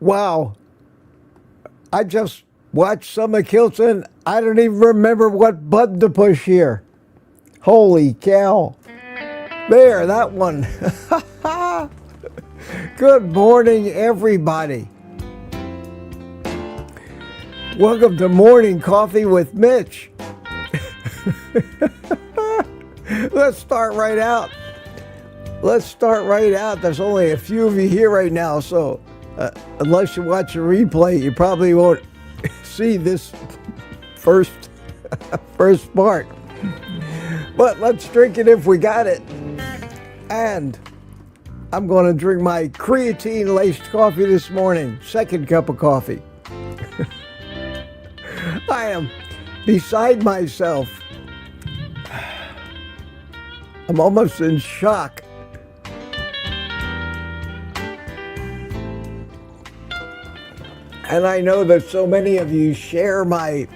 Wow, I just watched Summer Kilson. I don't even remember what button to push here. Holy cow. There, that one. Good morning, everybody. Welcome to Morning Coffee with Mitch. Let's start right out. There's only a few of you here right now, so unless you watch a replay, you probably won't see this first part. But let's drink it if we got it. And I'm going to drink my creatine-laced coffee this morning. Second cup of coffee. I am beside myself. I'm almost in shock. And I know that so many of you share my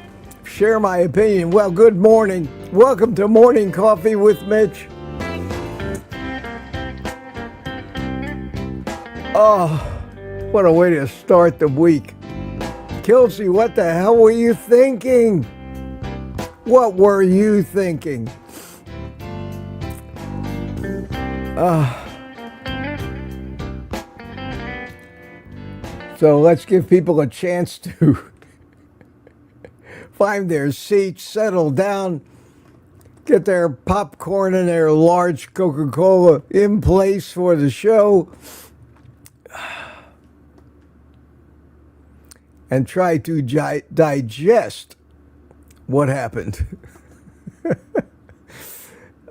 opinion. Well, good morning. Welcome to Morning Coffee with Mitch. Oh, what a way to start the week. Kelsey, what the hell were you thinking? What were you thinking? So let's give people a chance to find their seats, settle down, get their popcorn and their large Coca-Cola in place for the show, and try to digest what happened.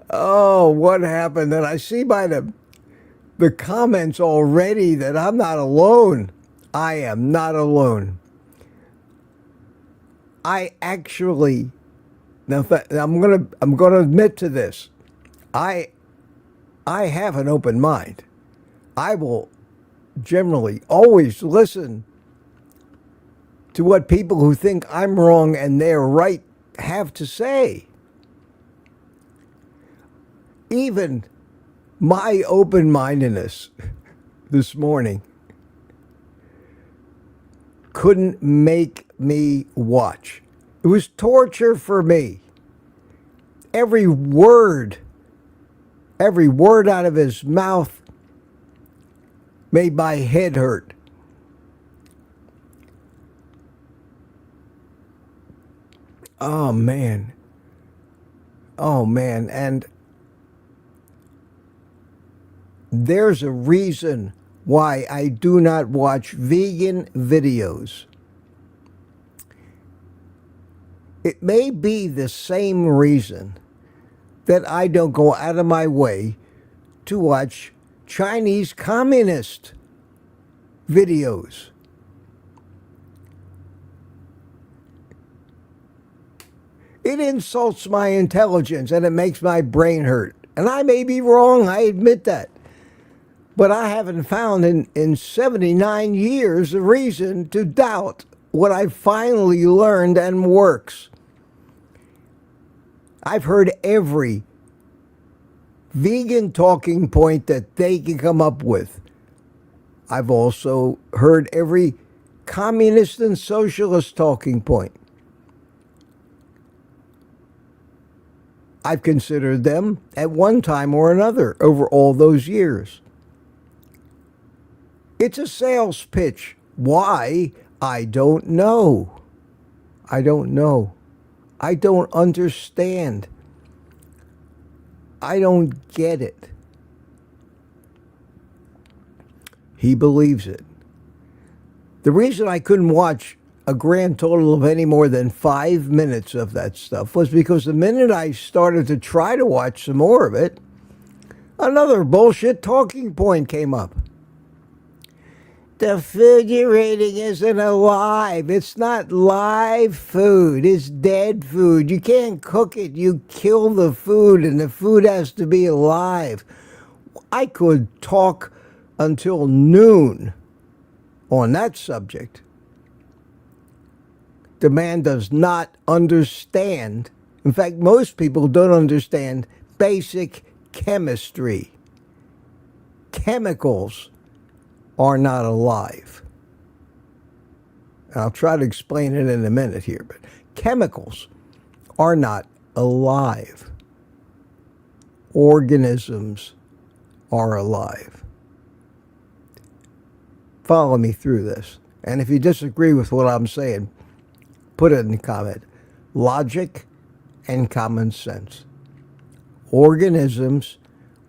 Oh, what happened? And I see by the comments already that I'm not alone. I am not alone. I actually, now I'm gonna admit to this. I have an open mind. I will generally always listen to what people who think I'm wrong and they're right have to say. Even my open-mindedness this morning couldn't make me watch. It was torture for me. Every word out of his mouth made my head hurt. Oh man. And there's a reason why I do not watch vegan videos. It may be the same reason that I don't go out of my way to watch Chinese communist videos. It insults my intelligence and it makes my brain hurt. And I may be wrong, I admit that. But I haven't found in 79 years a reason to doubt what I finally learned and works. I've heard every vegan talking point that they can come up with. I've also heard every communist and socialist talking point. I've considered them at one time or another over all those years. It's a sales pitch. Why? I don't know. I don't understand. I don't get it. He believes it. The reason I couldn't watch a grand total of any more than 5 minutes of that stuff was because the minute I started to try to watch some more of it, Another bullshit talking point came up. The food you're eating isn't alive. It's not live food. It's dead food. You can't cook it. You kill the food, and the food has to be alive. I could talk until noon on that subject. The man does not understand. In fact, most people don't understand basic chemistry. Chemicals are not alive. And I'll try to explain it in a minute here, but chemicals are not alive. Organisms are alive. Follow me through this. And if you disagree with what I'm saying, put it in the comment. Logic and common sense. Organisms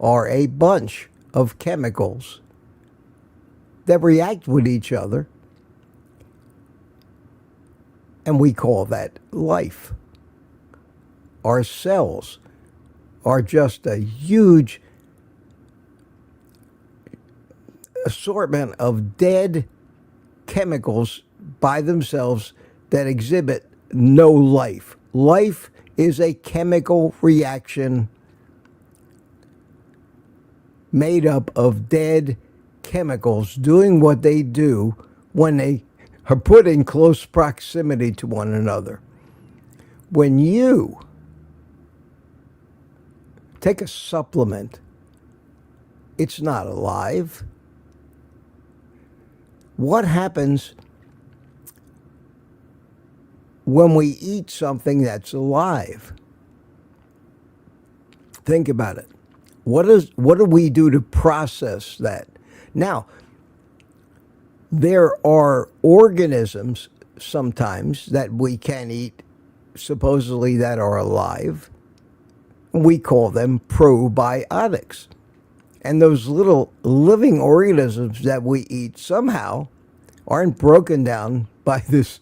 are a bunch of chemicals that react with each other, and we call that life. Our cells are just a huge assortment of dead chemicals by themselves that exhibit no life. Life is a chemical reaction made up of dead chemicals doing what they do when they are put in close proximity to one another. When you take a supplement, it's not alive. What happens when we eat something that's alive? Think about it. What do we do to process that? Now, there are organisms sometimes that we can eat, supposedly that are alive. We call them probiotics. And those little living organisms that we eat somehow aren't broken down by this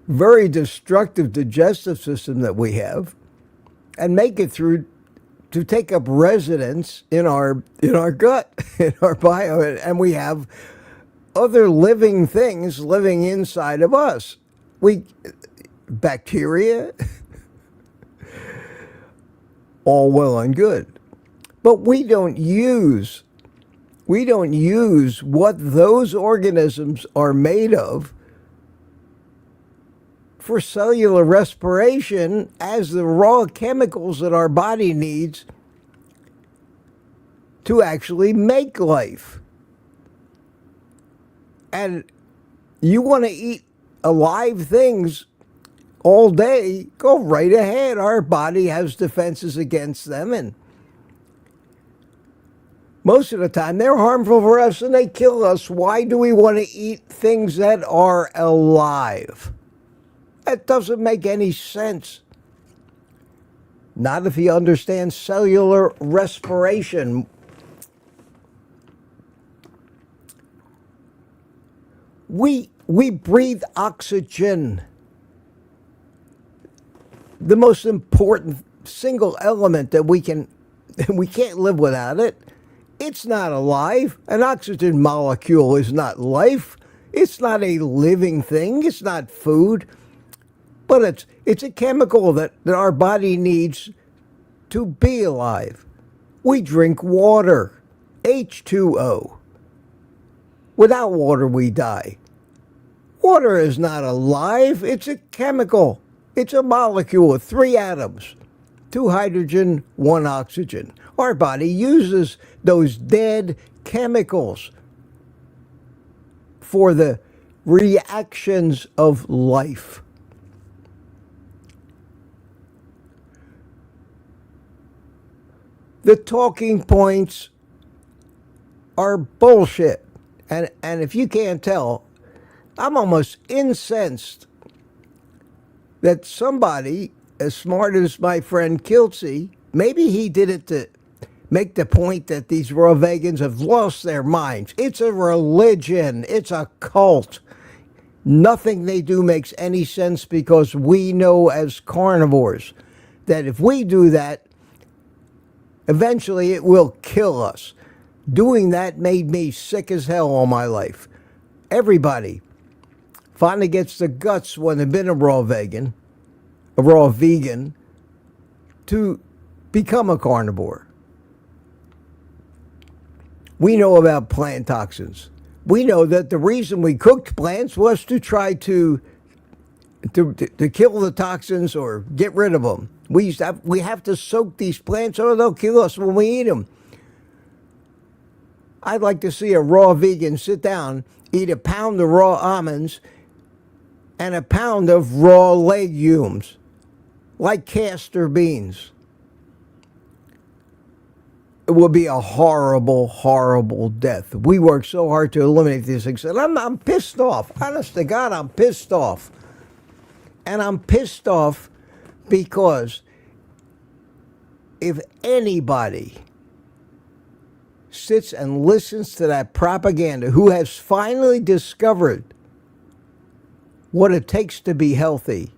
very destructive digestive system that we have and make it through to take up residence in our gut, in our bio, and we have other living things living inside of us. Bacteria, all well and good, but we don't use what those organisms are made of for cellular respiration as the raw chemicals that our body needs to actually make life. And you want to eat alive things all day, go right ahead. Our body has defenses against them, and most of the time they're harmful for us and they kill us. Why do we want to eat things that are alive? That doesn't make any sense. Not if you understand cellular respiration. We breathe oxygen. The most important single element that we can't live without it. It's not alive. An oxygen molecule is not life. It's not a living thing. It's not food. But it's a chemical that our body needs to be alive. We drink water, H2O. Without water, we die. Water is not alive. It's a chemical. It's a molecule with 3 atoms, 2 hydrogen, 1 oxygen. Our body uses those dead chemicals for the reactions of life. The talking points are bullshit. And if you can't tell, I'm almost incensed that somebody as smart as my friend Kiltsey, maybe he did it to make the point that these raw vegans have lost their minds. It's a religion. It's a cult. Nothing they do makes any sense because we know as carnivores that if we do that, Eventually, it will kill us. Doing that made me sick as hell all my life. Everybody finally gets the guts when they've been a raw vegan, to become a carnivore. We know about plant toxins. We know that the reason we cooked plants was to try to kill the toxins or get rid of them. We have to soak these plants or they'll kill us when we eat them. I'd like to see a raw vegan sit down, eat a pound of raw almonds and a pound of raw legumes, like castor beans. It would be a horrible, horrible death. We work so hard to eliminate these things. And I'm pissed off. Honest to God, I'm pissed off. And I'm pissed off because if anybody sits and listens to that propaganda, who has finally discovered what it takes to be healthy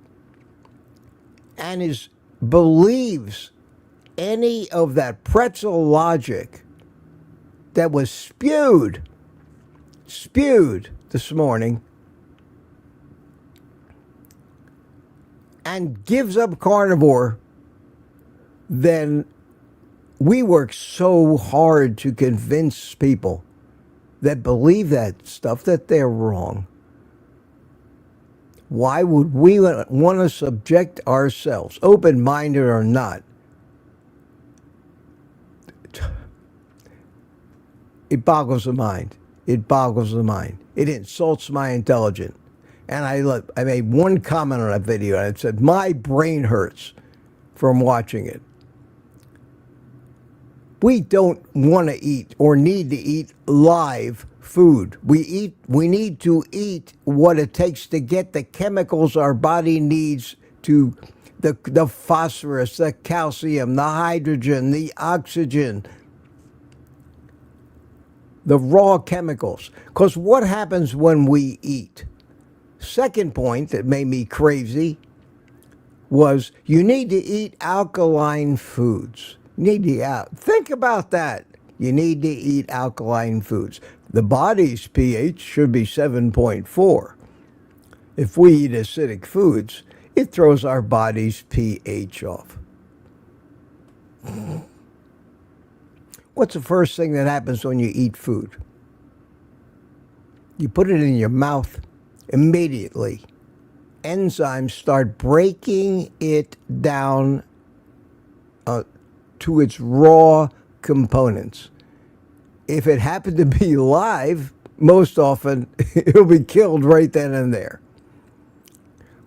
and believes any of that pretzel logic that was spewed this morning and gives up carnivore, then we work so hard to convince people that believe that stuff that they're wrong. Why would we want to subject ourselves, open-minded or not? It boggles the mind. It boggles the mind. It insults my intelligence. And I made one comment on that video, and it said, my brain hurts from watching it. We don't want to eat or need to eat live food. We need to eat what it takes to get the chemicals our body needs to the phosphorus, the calcium, the hydrogen, the oxygen, the raw chemicals. Because what happens when we eat? Second point that made me crazy was you need to eat alkaline foods. Think about that. You need to eat alkaline foods. The body's pH should be 7.4. If we eat acidic foods, it throws our body's pH off. What's the first thing that happens when you eat food? You put it in your mouth immediately. Enzymes start breaking it down to its raw components. If it happened to be live, most often it'll be killed right then and there.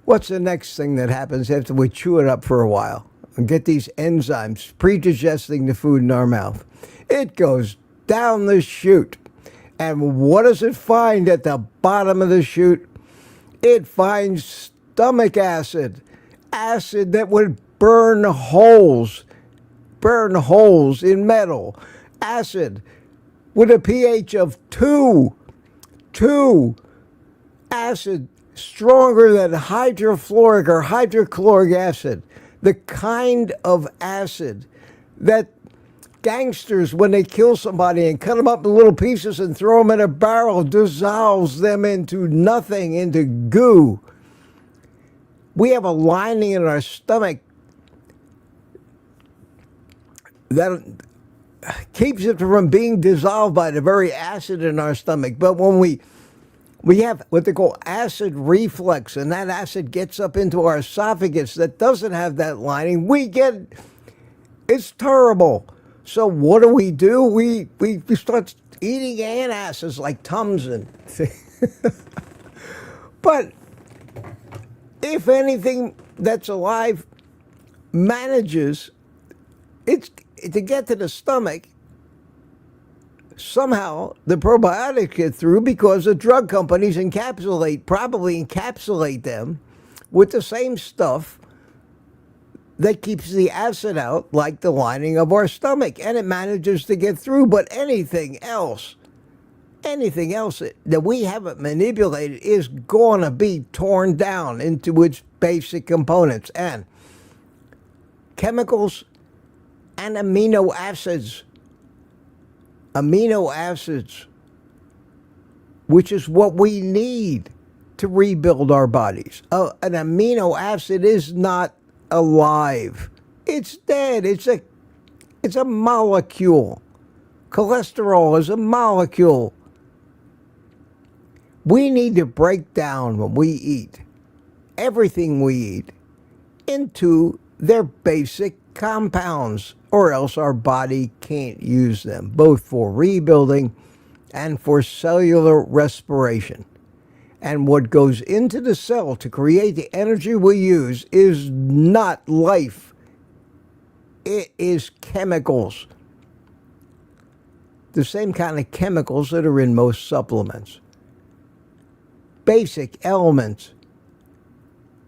What's the next thing that happens after we chew it up for a while and get these enzymes pre-digesting the food in our mouth? It goes down the chute. And what does it find at the bottom of the chute? It finds stomach acid. Acid that would burn holes in metal. Acid with a pH of 2. Acid stronger than hydrofluoric or hydrochloric acid. The kind of acid that gangsters, when they kill somebody and cut them up in little pieces and throw them in a barrel, dissolves them into nothing, into goo. We have a lining in our stomach that keeps it from being dissolved by the very acid in our stomach. But when we have what they call acid reflux, and that acid gets up into our esophagus that doesn't have that lining, it's terrible. So what do? We start eating antacids like Tums and but if anything that's alive manages to get to the stomach, somehow the probiotics get through because the drug companies probably encapsulate them with the same stuff that keeps the acid out, like the lining of our stomach, and it manages to get through. But anything else that we haven't manipulated is going to be torn down into its basic components. And chemicals and amino acids. Amino acids, which is what we need to rebuild our bodies. An amino acid is not alive. It's dead. It's a molecule. Cholesterol is a molecule. We need to break down when we eat, everything we eat, into their basic compounds, or else our body can't use them, both for rebuilding and for cellular respiration. And what goes into the cell to create the energy we use is not life. It is chemicals. The same kind of chemicals that are in most supplements. Basic elements: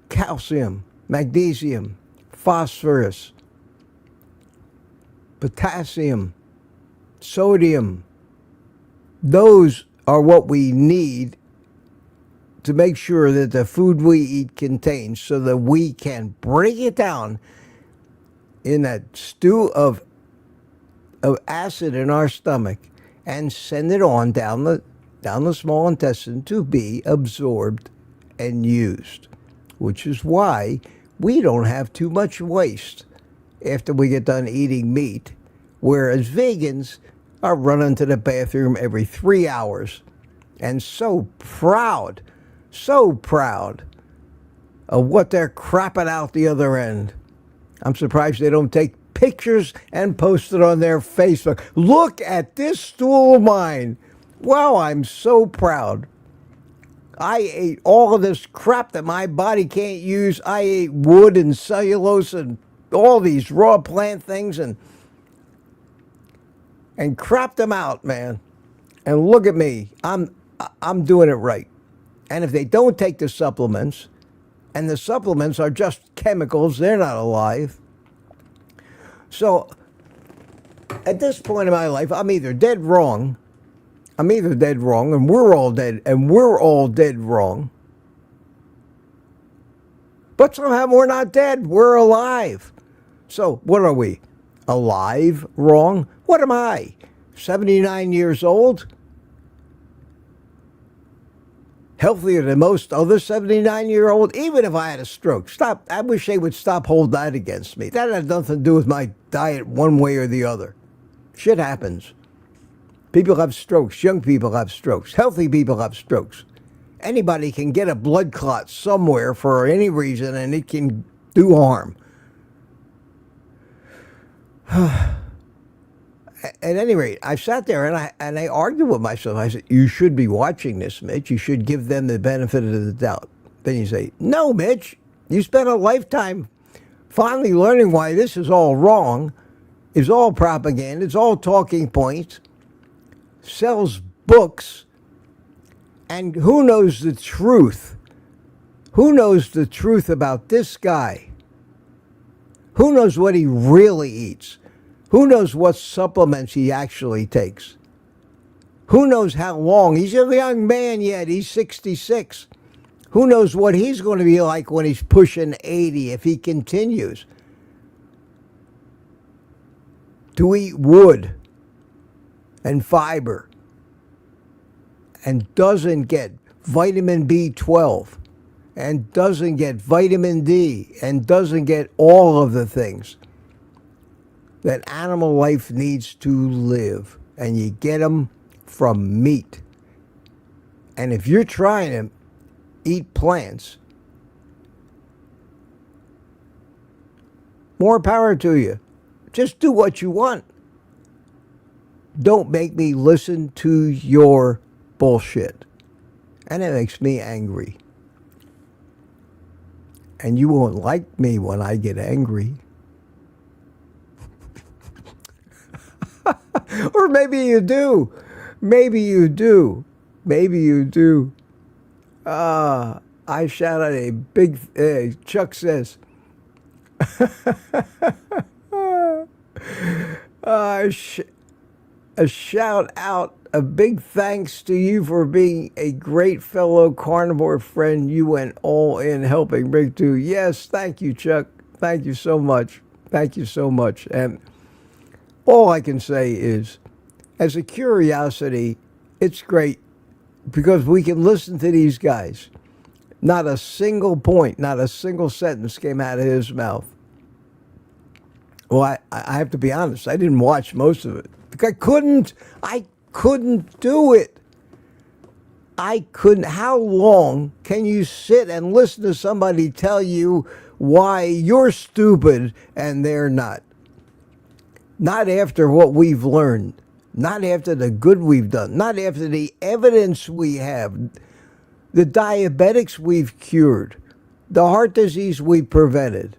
calcium, magnesium, phosphorus, potassium, sodium. Those are what we need to make sure that the food we eat contains, so that we can break it down in that stew of acid in our stomach and send it on down the small intestine to be absorbed and used, which is why we don't have too much waste after we get done eating meat, whereas vegans are running to the bathroom every 3 hours and so proud of what they're crapping out the other end. I'm surprised they don't take pictures and post it on their Facebook. Look at this stool of mine. Wow, I'm so proud. I ate all of this crap that my body can't use. I ate wood and cellulose and all these raw plant things and crapped them out, man. And look at me. I'm doing it right. And if they don't take the supplements, and the supplements are just chemicals, they're not alive. So at this point in my life, I'm either dead wrong, and we're all dead wrong. But somehow we're not dead, we're alive. So what are we? Alive wrong? What am I? 79 years old? Healthier than most other 79-year-olds, even if I had a stroke. Stop. I wish they would stop holding that against me. That had nothing to do with my diet one way or the other. Shit happens. People have strokes. Young people have strokes. Healthy people have strokes. Anybody can get a blood clot somewhere for any reason, and it can do harm. At any rate, I sat there and I argued with myself. I said, you should be watching this, Mitch. You should give them the benefit of the doubt. Then you say, no, Mitch, you spent a lifetime finally learning why this is all wrong. It's all propaganda. It's all talking points. Sells books. And who knows the truth? Who knows the truth about this guy? Who knows what he really eats? Who knows what supplements he actually takes? Who knows how long? He's a young man yet. He's 66. Who knows what he's going to be like when he's pushing 80 if he continues to eat wood and fiber and doesn't get vitamin B12 and doesn't get vitamin D and doesn't get all of the things that animal life needs to live, and you get them from meat. And if you're trying to eat plants, more power to you. Just do what you want. Don't make me listen to your bullshit. And it makes me angry. And you won't like me when I get angry. Or maybe you do. Maybe you do. Maybe you do. I shout out a big, Chuck says, a shout out, a big thanks to you for being a great fellow carnivore friend. You went all in helping bring to. Yes, thank you, Chuck. Thank you so much. Thank you so much. And All I can say is, as a curiosity, it's great because we can listen to these guys. Not a single point, not a single sentence came out of his mouth. Well, I have to be honest, I didn't watch most of it. I couldn't do it. I couldn't. How long can you sit and listen to somebody tell you why you're stupid and they're not? Not after what we've learned. Not after the good we've done. Not after the evidence we have. The diabetics we've cured. The heart disease we prevented.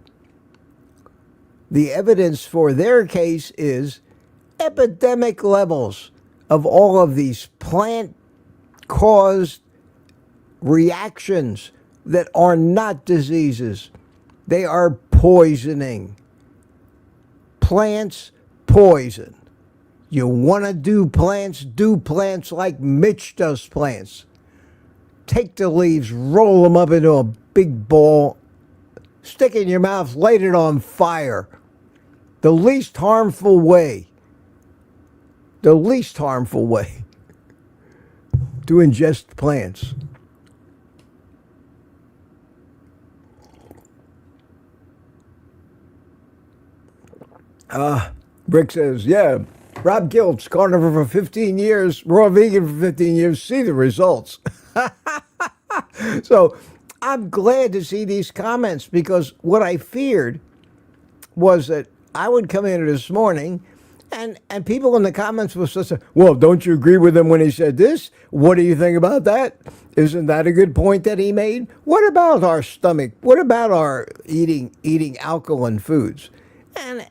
The evidence for their case is epidemic levels of all of these plant-caused reactions that are not diseases. They are poisoning. Plants poison. You want to do plants like Mitch does plants. Take the leaves, roll them up into a big ball, stick it in your mouth, light it on fire. The least harmful way to ingest plants. Rick says, yeah, Rob Giltz, carnivore for 15 years, raw vegan for 15 years, see the results. So I'm glad to see these comments because what I feared was that I would come in this morning and people in the comments will say, well, don't you agree with him when he said this? What do you think about that? Isn't that a good point that he made? What about our stomach? What about our eating alkaline foods? And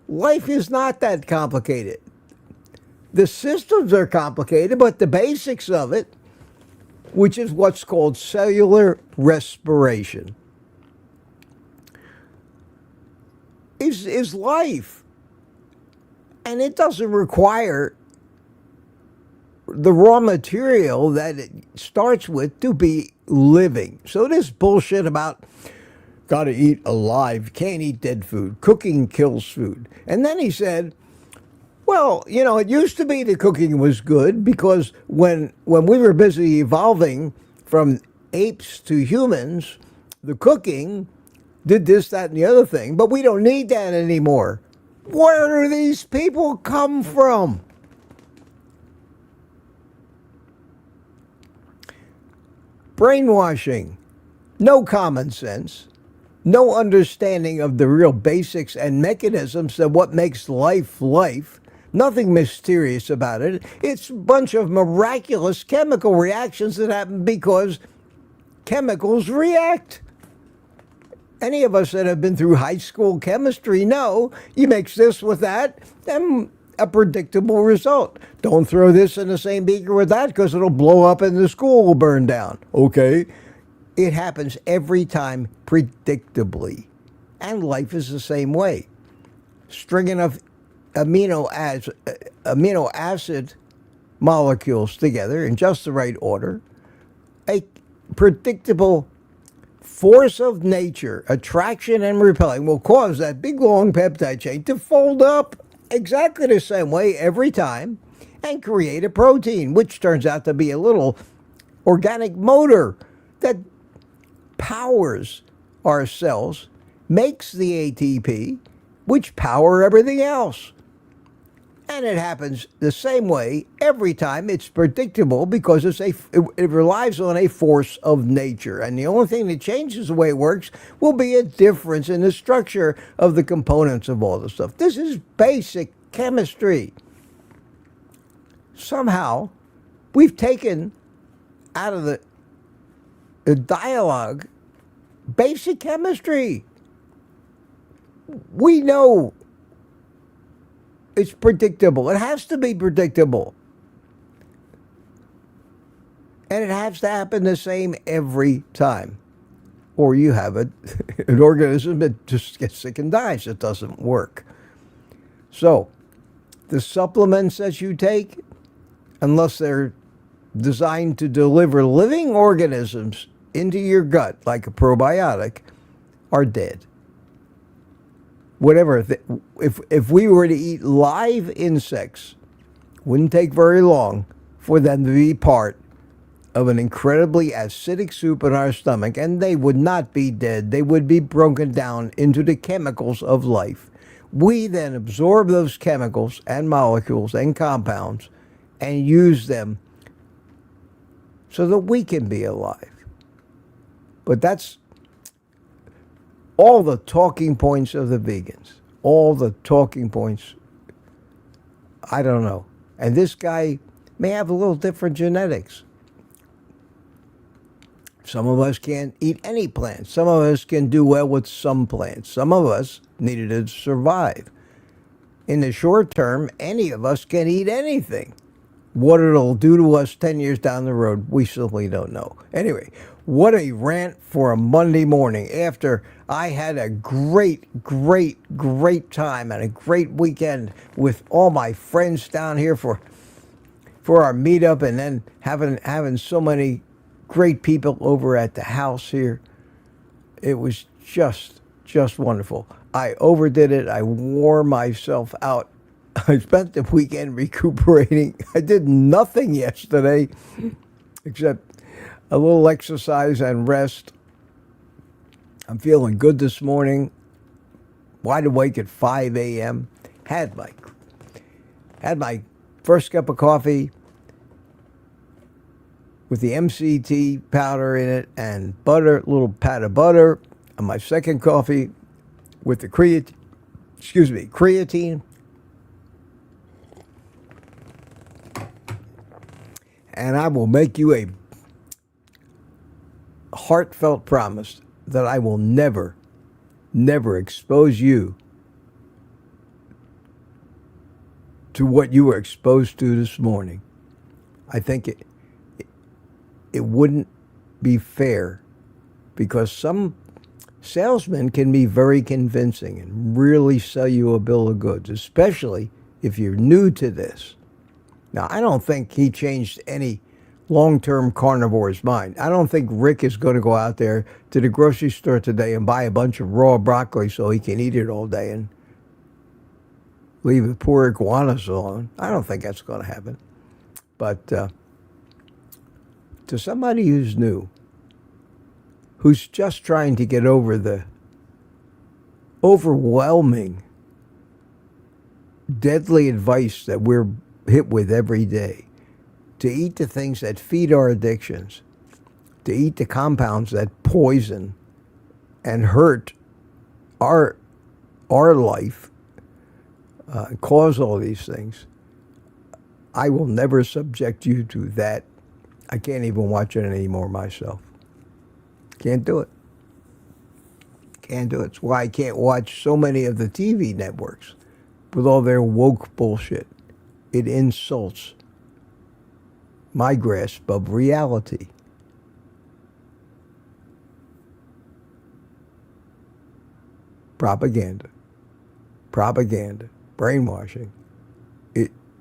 life is not that complicated. The systems are complicated, but the basics of it, which is what's called cellular respiration, is life. And it doesn't require the raw material that it starts with to be living. So this bullshit about got to eat alive, can't eat dead food, cooking kills food. And then he said, well, it used to be the cooking was good because when we were busy evolving from apes to humans, the cooking did this, that, and the other thing, but we don't need that anymore. Where do these people come from? Brainwashing, no common sense, no understanding of the real basics and mechanisms of what makes life life. Nothing mysterious about it. It's a bunch of miraculous chemical reactions that happen because chemicals react. Any of us that have been through high school chemistry know you mix this with that and a predictable result. Don't throw this in the same beaker with that because it'll blow up and the school will burn down. Okay? It happens every time predictably. And life is the same way. Stringing of amino acid molecules together in just the right order, a predictable force of nature, attraction and repelling, will cause that big long peptide chain to fold up exactly the same way every time and create a protein, which turns out to be a little organic motor that powers our cells, makes the ATP, which power everything else. And it happens the same way every time. It's predictable because it relies on a force of nature. And the only thing that changes the way it works will be a difference in the structure of the components of all the stuff. This is basic chemistry. Somehow, we've taken out of the dialogue basic chemistry. We know it's predictable. It has to be predictable. And it has to happen the same every time. Or you have an organism that just gets sick and dies. It doesn't work. So, the supplements that you take, unless they're designed to deliver living organisms into your gut, like a probiotic, are dead. whatever. If we were to eat live insects, wouldn't take very long for them to be part of an incredibly acidic soup in our stomach, and they would not be dead. They would be broken down into the chemicals of life. We then absorb those chemicals and molecules and compounds and use them so that we can be alive. But that's all the talking points of the vegans. All the talking points. I don't know. And this guy may have a little different genetics. Some of us can't eat any plants. Some of us can do well with some plants. Some of us needed to survive. In the short term, any of us can eat anything. What it'll do to us 10 years down the road, we simply don't know. Anyway, what a rant for a Monday morning after I had a great time and a great weekend with all my friends down here for our meetup, and then having so many great people over at the house here. It was just wonderful. I overdid it. I wore myself out. I spent the weekend recuperating. I did nothing yesterday except a little exercise and rest. I'm feeling good this morning. Wide awake at 5 a.m. Had my first cup of coffee with the MCT powder in it and butter, a little pat of butter, and my second coffee with the creatine. And I will make you a heartfelt promise that I will never expose you to what you were exposed to this morning. I think it wouldn't be fair, because some salesmen can be very convincing and really sell you a bill of goods, especially if you're new to this. Now, I don't think he changed any long-term carnivore's mind. I don't think Rick is going to go out there to the grocery store today and buy a bunch of raw broccoli so he can eat it all day and leave the poor iguanas alone. I don't think that's going to happen. But to somebody who's new, who's just trying to get over the overwhelming, deadly advice that we're hit with every day, to eat the things that feed our addictions, to eat the compounds that poison and hurt our life, cause all these things. I will never subject you to that. I can't even watch it anymore myself. Can't do it. Can't do it. It's why I can't watch so many of the TV networks with all their woke bullshit. It insults my grasp of reality. Propaganda, brainwashing.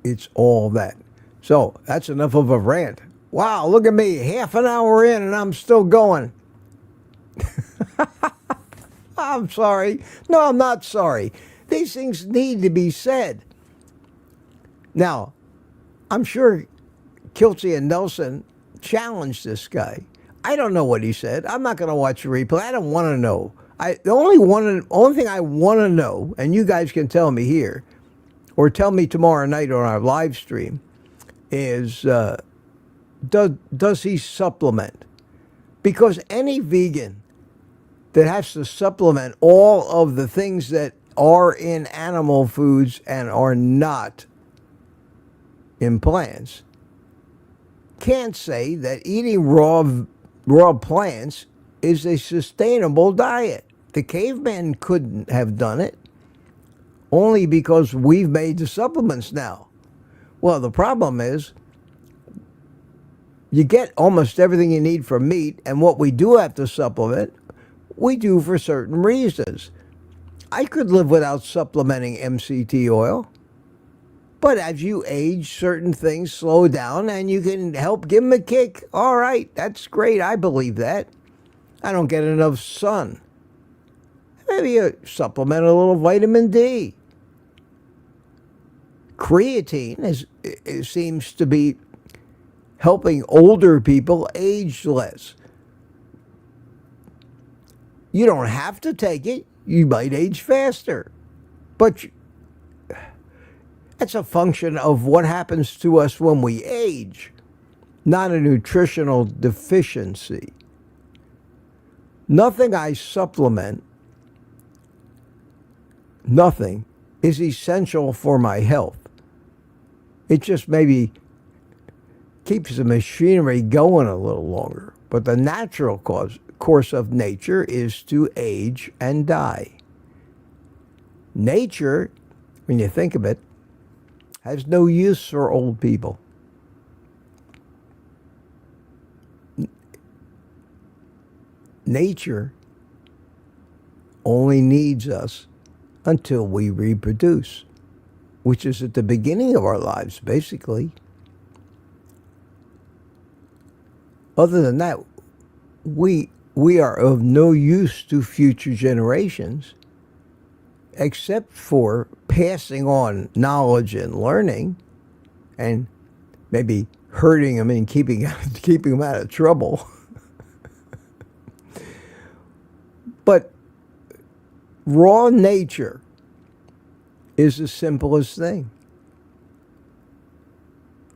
It's all that. So that's enough of a rant. Wow, look at me, half an hour in and I'm still going. I'm sorry. No, I'm not sorry. These things need to be said. Now, I'm sure Kiltsy and Nelson challenged this guy. I don't know what he said. I'm not going to watch the replay. I don't want to know. The only thing I want to know, and you guys can tell me here, or tell me tomorrow night on our live stream, is does he supplement? Because any vegan that has to supplement all of the things that are in animal foods and are not in plants can't say that eating raw plants is a sustainable diet. The caveman couldn't have done it, only because we've made the supplements now. Well, the problem is you get almost everything you need from meat, and what we do have to supplement, we do for certain reasons. I could live without supplementing MCT oil, but as you age, certain things slow down, and you can help give them a kick. All right, that's great. I believe that. I don't get enough sun. Maybe supplement a little vitamin D. Creatine it seems to be helping older people age less. You don't have to take it. You might age faster. But that's a function of what happens to us when we age, not a nutritional deficiency. Nothing I supplement, nothing, is essential for my health. It just maybe keeps the machinery going a little longer. But the natural course of nature is to age and die. Nature, when you think of it, has no use for old people. Nature only needs us until we reproduce, which is at the beginning of our lives, basically. Other than that, we are of no use to future generations, except for passing on knowledge and learning, and maybe hurting them and keeping them out of trouble. But raw nature is the simplest thing.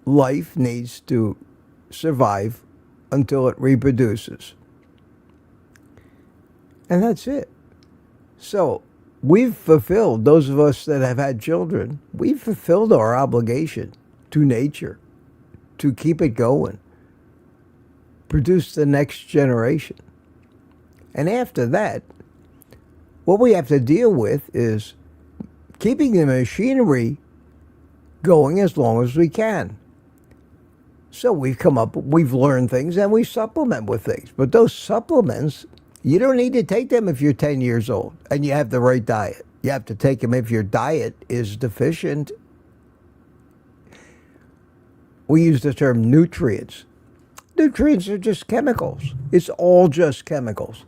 Life needs to survive until it reproduces. And that's it. So we've fulfilled, those of us that have had children, we've fulfilled our obligation to nature to keep it going, produce the next generation. And after that, what we have to deal with is keeping the machinery going as long as we can. So we've learned things and we supplement with things. But those supplements, you don't need to take them if you're 10 years old and you have the right diet. You have to take them if your diet is deficient. We use the term nutrients. Nutrients are just chemicals. It's all just chemicals.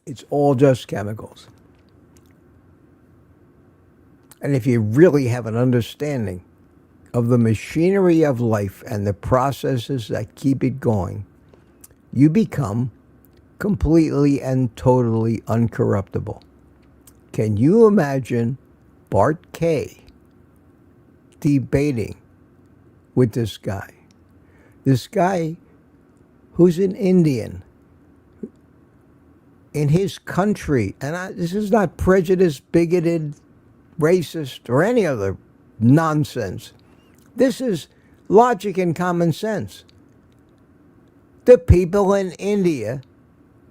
It's all just chemicals. And if you really have an understanding of the machinery of life and the processes that keep it going, you become completely and totally uncorruptible. Can you imagine Bart Kay debating with this guy? This guy who's an Indian in his country, and this is not prejudiced, bigoted, racist, or any other nonsense. This is logic and common sense. The people in India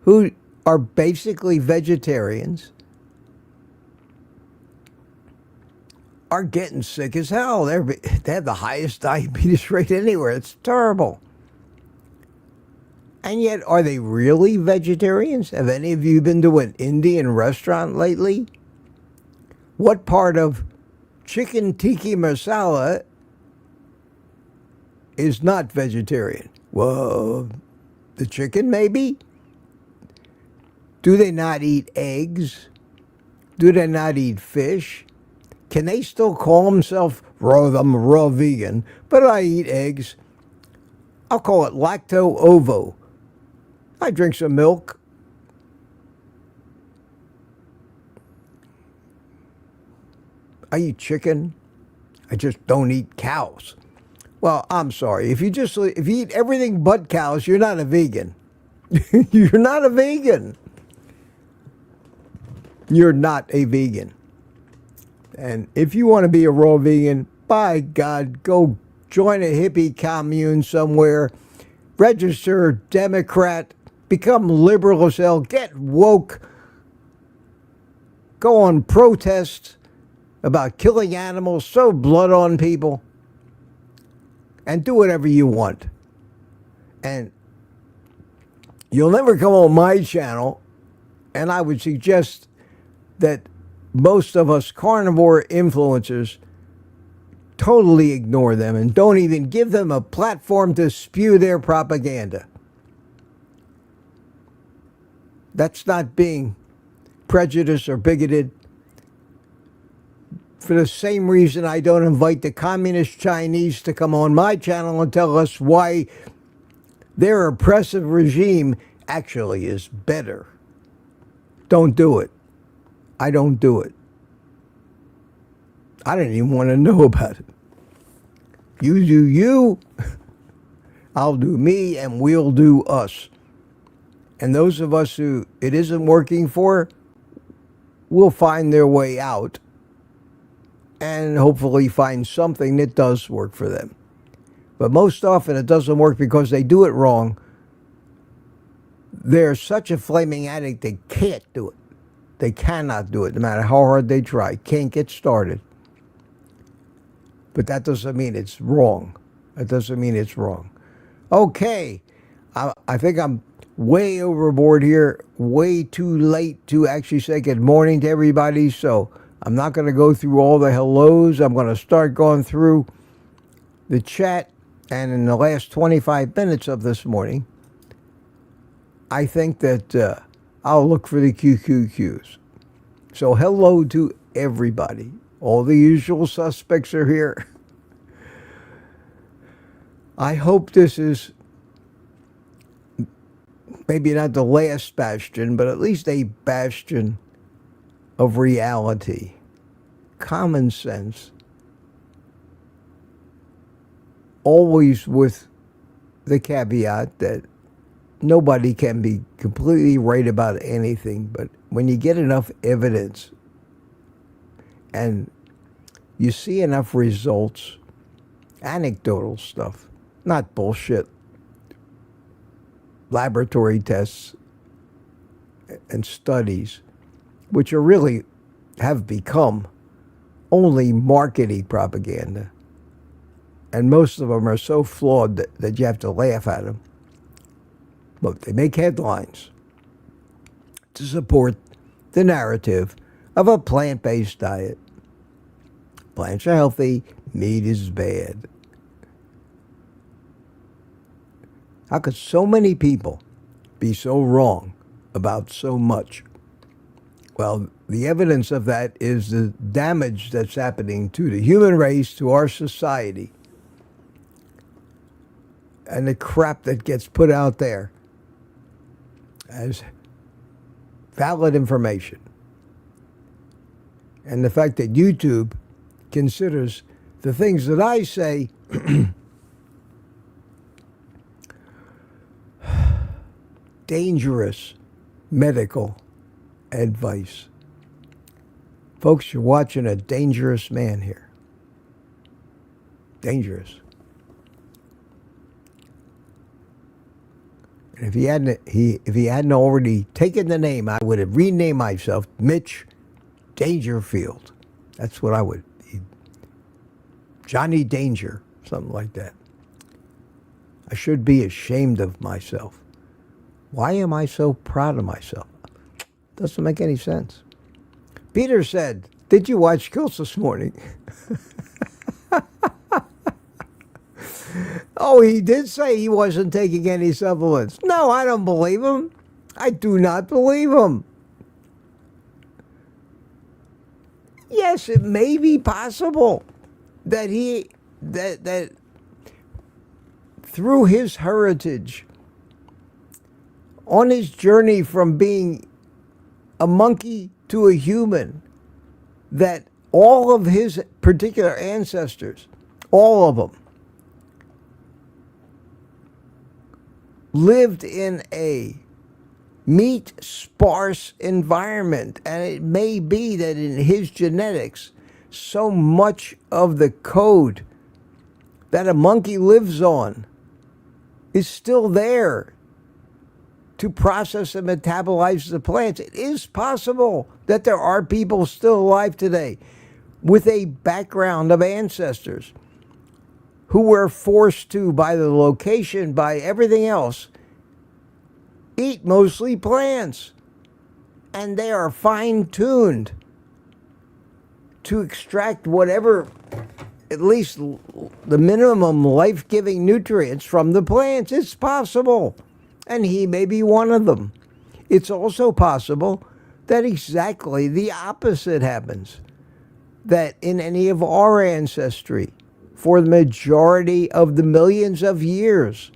who are basically vegetarians are getting sick as hell. They have the highest diabetes rate anywhere. It's terrible. And yet, are they really vegetarians? Have any of you been to an Indian restaurant lately? What part of chicken tikka masala is not vegetarian? Well, the chicken maybe? Do they not eat eggs? Do they not eat fish? Can they still call themselves, I'm a raw vegan, but I eat eggs? I'll call it lacto-ovo. I drink some milk. I eat chicken. I just don't eat cows. Well, I'm sorry. If you eat everything but cows, you're not a vegan. You're not a vegan. You're not a vegan. And if you want to be a raw vegan, by God, go join a hippie commune somewhere. Register Democrat. Become liberal as hell. Get woke. Go on protest about killing animals, throw blood on people, and do whatever you want. And you'll never come on my channel, and I would suggest that most of us carnivore influencers totally ignore them and don't even give them a platform to spew their propaganda. That's not being prejudiced or bigoted. For the same reason I don't invite the communist Chinese to come on my channel and tell us why their oppressive regime actually is better. Don't do it. I don't do it. I didn't even want to know about it. You do you, I'll do me, and we'll do us. And those of us who it isn't working for will find their way out and hopefully find something that does work for them. But most often it doesn't work because they do it wrong. They're such a flaming addict, they can't do it. They cannot do it, no matter how hard they try. Can't get started. But that doesn't mean it's wrong. That doesn't mean it's wrong. Okay, I think I'm way overboard here, way too late to actually say good morning to everybody, so I'm not going to go through all the hellos. I'm going to start going through the chat, and in the last 25 minutes of this morning, I think that I'll look for the QQQs. So hello to everybody. All the usual suspects are here. I hope this is maybe not the last bastion, but at least a bastion of reality, common sense, always with the caveat that nobody can be completely right about anything, but when you get enough evidence and you see enough results, anecdotal stuff, not bullshit, laboratory tests and studies, which are really have become only marketing propaganda. And most of them are so flawed that you have to laugh at them. But they make headlines to support the narrative of a plant-based diet. Plants are healthy, meat is bad. How could so many people be so wrong about so much? Well, the evidence of that is the damage that's happening to the human race, to our society, and the crap that gets put out there as valid information. And the fact that YouTube considers the things that I say dangerous medical advice. Folks, you're watching a dangerous man here. Dangerous. And if he hadn't already taken the name, I would have renamed myself Mitch Dangerfield. That's what I would be. Johnny Danger, something like that. I should be ashamed of myself. Why am I so proud of myself? Doesn't make any sense. Peter said, "Did you watch Kills this morning?" Oh, he did say he wasn't taking any supplements. No, I don't believe him. I do not believe him. Yes, it may be possible that that through his heritage, on his journey from being a monkey to a human, that all of his particular ancestors, all of them, lived in a meat-sparse environment. And it may be that in his genetics, so much of the code that a monkey lives on is still there to process and metabolize the plants. It is possible that there are people still alive today with a background of ancestors who were forced to, by the location, by everything else, eat mostly plants. And they are fine-tuned to extract whatever, at least the minimum life-giving nutrients from the plants. It's possible. And he may be one of them. It's also possible that exactly the opposite happens. That in any of our ancestry, for the majority of the millions of years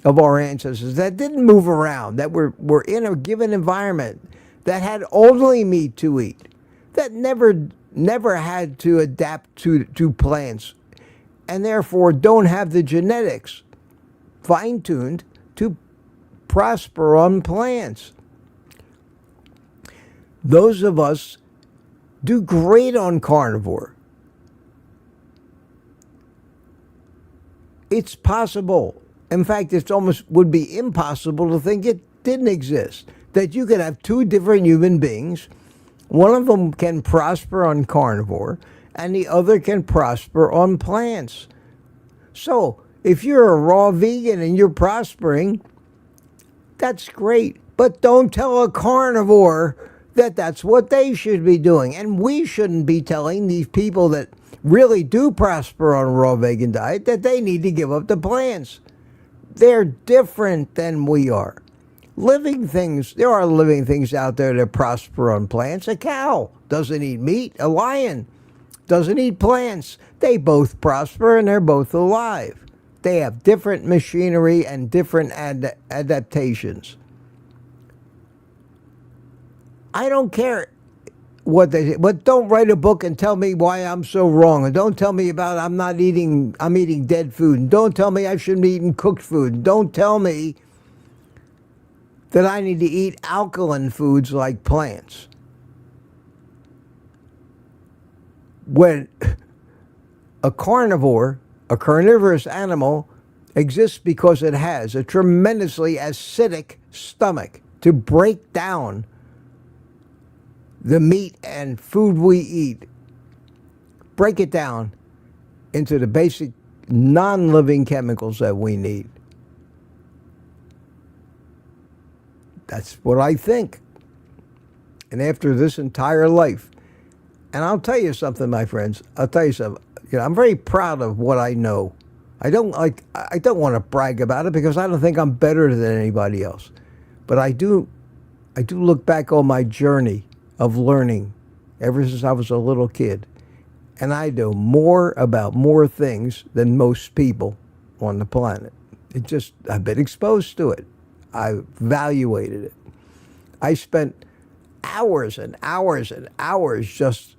of our ancestors that didn't move around, that were in a given environment, that had only meat to eat, that never had to adapt to plants, and therefore don't have the genetics fine-tuned to prosper on plants. Those of us do great on carnivore. It's possible. In fact, it almost would be impossible to think it didn't exist. That you could have two different human beings. One of them can prosper on carnivore, and the other can prosper on plants. So, if you're a raw vegan and you're prospering, that's great. But don't tell a carnivore that that's what they should be doing. And we shouldn't be telling these people that really do prosper on a raw vegan diet that they need to give up the plants. They're different than we are. Living things, there are living things out there that prosper on plants. A cow doesn't eat meat. A lion doesn't eat plants. They both prosper and they're both alive. They have different machinery and different adaptations. I don't care what they say, but don't write a book and tell me why I'm so wrong. And don't tell me about I'm eating dead food. And don't tell me I shouldn't be eating cooked food. And don't tell me that I need to eat alkaline foods like plants. When a carnivorous animal exists because it has a tremendously acidic stomach to break down the meat and food we eat, break it down into the basic non-living chemicals that we need. That's what I think. And after this entire life, and I'll tell you something, my friends, I'll tell you something. I'm very proud of what I know. I don't want to brag about it because I don't think I'm better than anybody else. But I do look back on my journey of learning ever since I was a little kid. And I know more about more things than most people on the planet. I've been exposed to it. I evaluated it. I spent hours and hours and hours just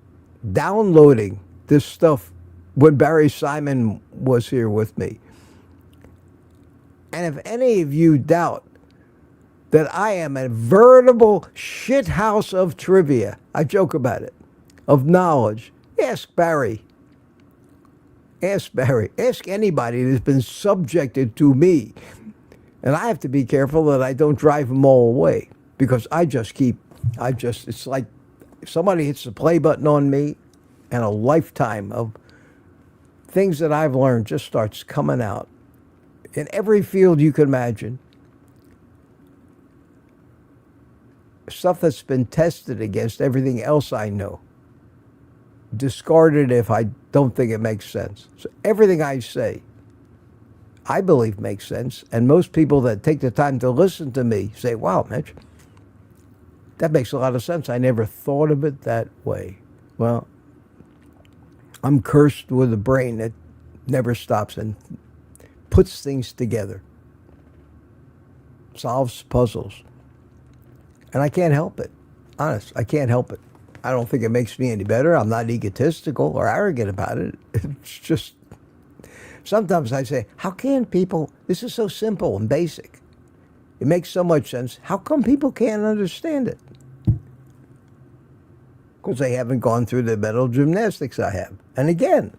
downloading this stuff when Barry Simon was here with me. And if any of you doubt that I am a veritable shithouse of trivia, I joke about it, of knowledge, ask Barry. Ask Barry. Ask anybody that's been subjected to me. And I have to be careful that I don't drive them all away because it's like if somebody hits the play button on me and a lifetime of things that I've learned just starts coming out in every field you can imagine. Stuff that's been tested against everything else I know. Discarded if I don't think it makes sense. So everything I say, I believe makes sense. And most people that take the time to listen to me say, wow, Mitch, that makes a lot of sense. I never thought of it that way. Well, I'm cursed with a brain that never stops and puts things together, solves puzzles. And I can't help it. Honest, I can't help it. I don't think it makes me any better. I'm not egotistical or arrogant about it. It's just, sometimes I say, how can people, this is so simple and basic. It makes so much sense. How come people can't understand it? Because they haven't gone through the mental gymnastics I have. And again,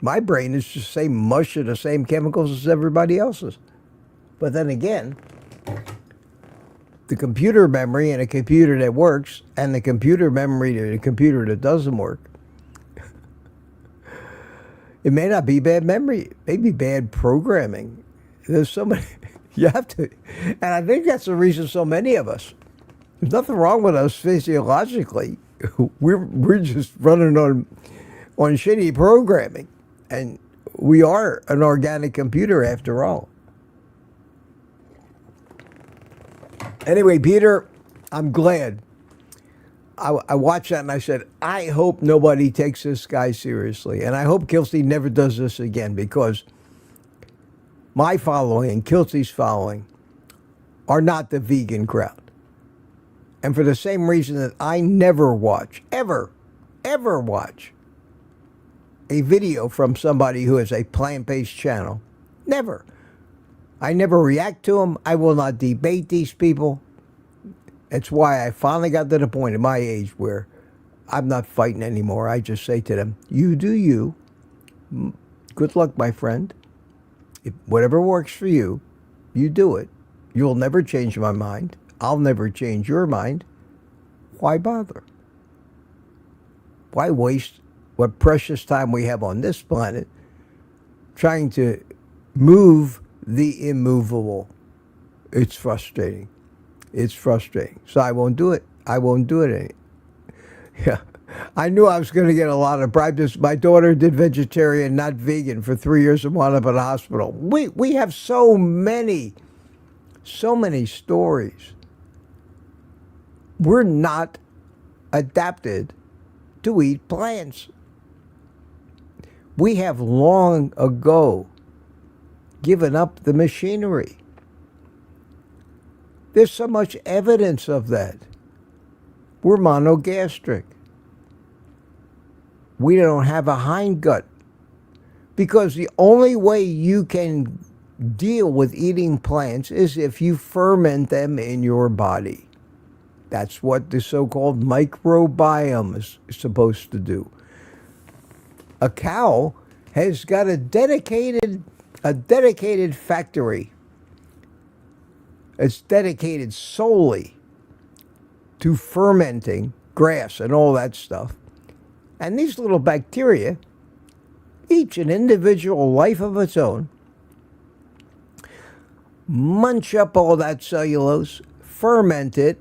my brain is just the same mush of the same chemicals as everybody else's. But then again, the computer memory in a computer that works and the computer memory in a computer that doesn't work, it may not be bad memory. It may be bad programming. There's so many, you have to, and I think that's the reason so many of us, there's nothing wrong with us physiologically. We're just running on shitty programming. And we are an organic computer after all. Anyway, Peter, I'm glad. I watched that and I said, I hope nobody takes this guy seriously. And I hope Kilsey never does this again, because my following and Kilsey's following are not the vegan crowd. And for the same reason that I never watch, ever watch a video from somebody who has a plant-based channel. Never. I never react to them. I will not debate these people. It's why I finally got to the point at my age where I'm not fighting anymore. I just say to them, you do you. Good luck, my friend. If whatever works for you, you do it. You'll never change my mind. I'll never change your mind. Why bother? Why waste what precious time we have on this planet trying to move the immovable? It's frustrating. It's frustrating. So I won't do it. I won't do it Yeah. I knew I was going to get a lot of bribes. My daughter did vegetarian, not vegan, for 3 years and wound up in a hospital. We have so many stories. We're not adapted to eat plants. We have long ago given up the machinery. There's so much evidence of that. We're monogastric. We don't have a hindgut, because the only way you can deal with eating plants is if you ferment them in your body. That's what the so-called microbiome is supposed to do. A cow has got a dedicated factory. It's dedicated solely to fermenting grass and all that stuff. And these little bacteria, each an individual life of its own, munch up all that cellulose, ferment it,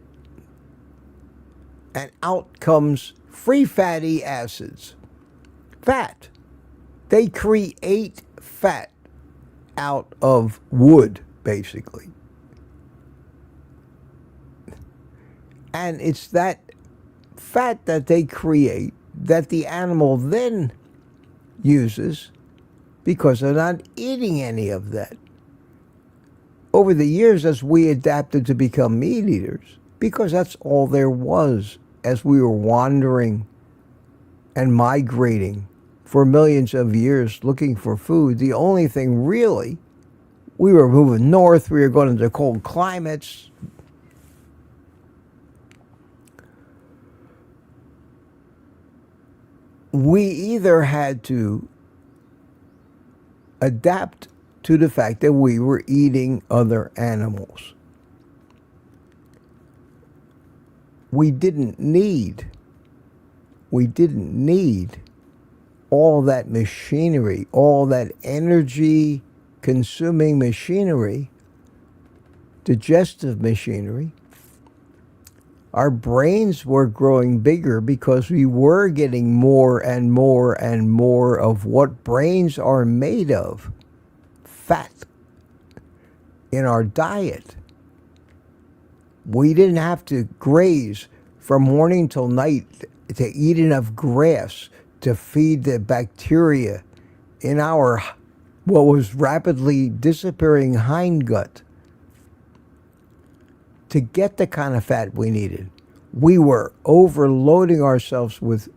and out comes free fatty acids. Fat. They create fat out of wood, basically. And it's that fat that they create that the animal then uses, because they're not eating any of that. Over the years, as we adapted to become meat eaters, because that's all there was as we were wandering and migrating for millions of years looking for food, the only thing really, we were moving north, we were going into cold climates. We either had to adapt to the fact that we were eating other animals. We didn't need all that machinery, all that energy-consuming machinery, digestive machinery. Our brains were growing bigger because we were getting more and more and more of what brains are made of, fat, in our diet. We didn't have to graze from morning till night to eat enough grass to feed the bacteria in our, what was rapidly disappearing hindgut. To get the kind of fat we needed, we were overloading ourselves with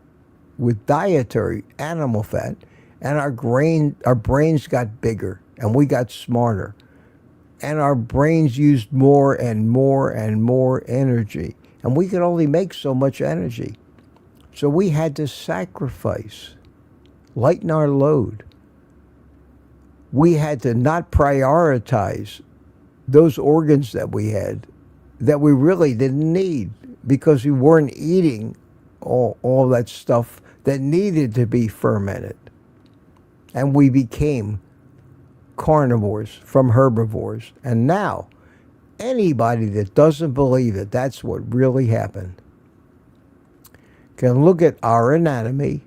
dietary animal fat, and our brains got bigger, and we got smarter, and our brains used more and more and more energy, and we could only make so much energy. So we had to sacrifice, lighten our load. We had to not prioritize those organs that we had that we really didn't need, because we weren't eating all that stuff that needed to be fermented. And we became carnivores from herbivores. And now, anybody that doesn't believe that that's what really happened can look at our anatomy,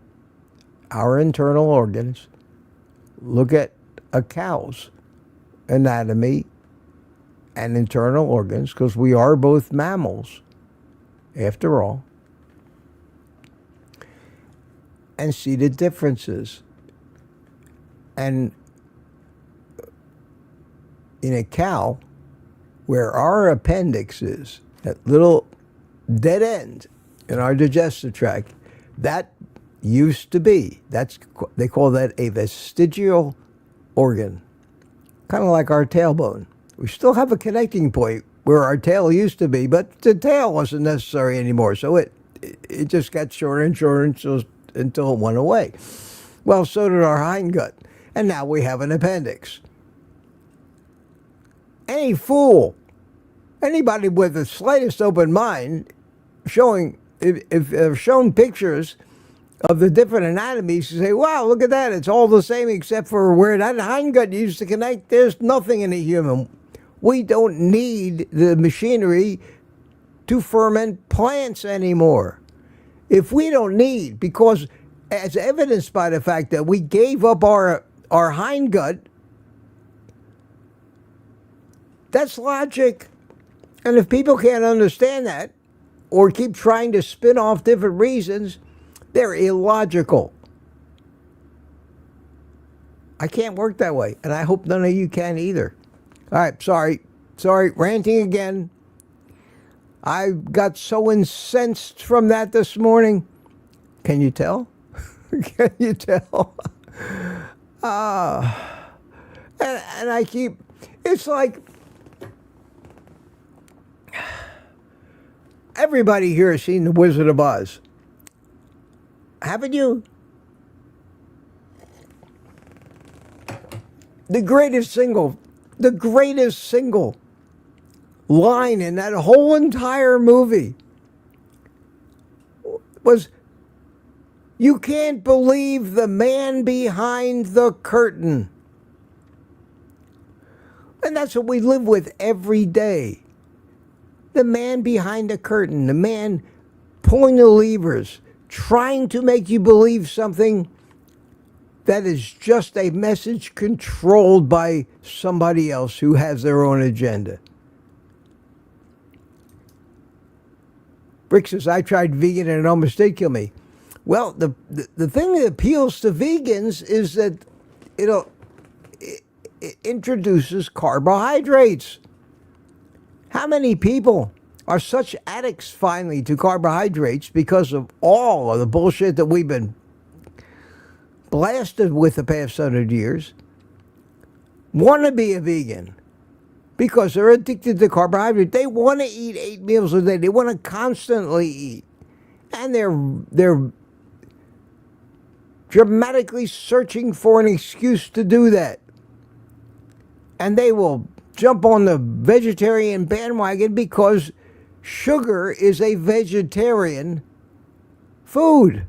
our internal organs, look at a cow's anatomy and internal organs, because we are both mammals, after all, and see the differences. And in a cow, where our appendix is, that little dead end in our digestive tract, that used to be, they call that a vestigial organ, kind of like our tailbone. We still have a connecting point where our tail used to be, but the tail wasn't necessary anymore, so it just got shorter and shorter until it went away. Well, so did our hindgut, and now we have an appendix. Any fool, anybody with the slightest open mind, if they're shown pictures of the different anatomies, you say, wow, look at that, it's all the same except for where that hindgut used to connect. There's nothing in a human. We don't need the machinery to ferment plants anymore. If we don't need, because as evidenced by the fact that we gave up our hindgut, that's logic. And if people can't understand that, or keep trying to spin off different reasons, they're illogical. I can't work that way, and I hope none of you can either. All right, sorry, ranting again. I got so incensed from that this morning. Can you tell? Can you tell? And I keep, it's like, everybody here has seen The Wizard of Oz. Haven't you? The greatest single line in that whole entire movie was, "You can't believe the man behind the curtain." And that's what we live with every day. The man behind the curtain, the man pulling the levers, trying to make you believe something that is just a message controlled by somebody else who has their own agenda. Rick says, I tried vegan and it almost did kill me. Well, the thing that appeals to vegans is that it introduces carbohydrates. How many people are such addicts finally to carbohydrates because of all of the bullshit that we've been blasted with the past 100 years, want to be a vegan because they're addicted to carbohydrates. They want to eat 8 meals a day. They want to constantly eat. And they're dramatically searching for an excuse to do that. And they will jump on the vegetarian bandwagon because sugar is a vegetarian food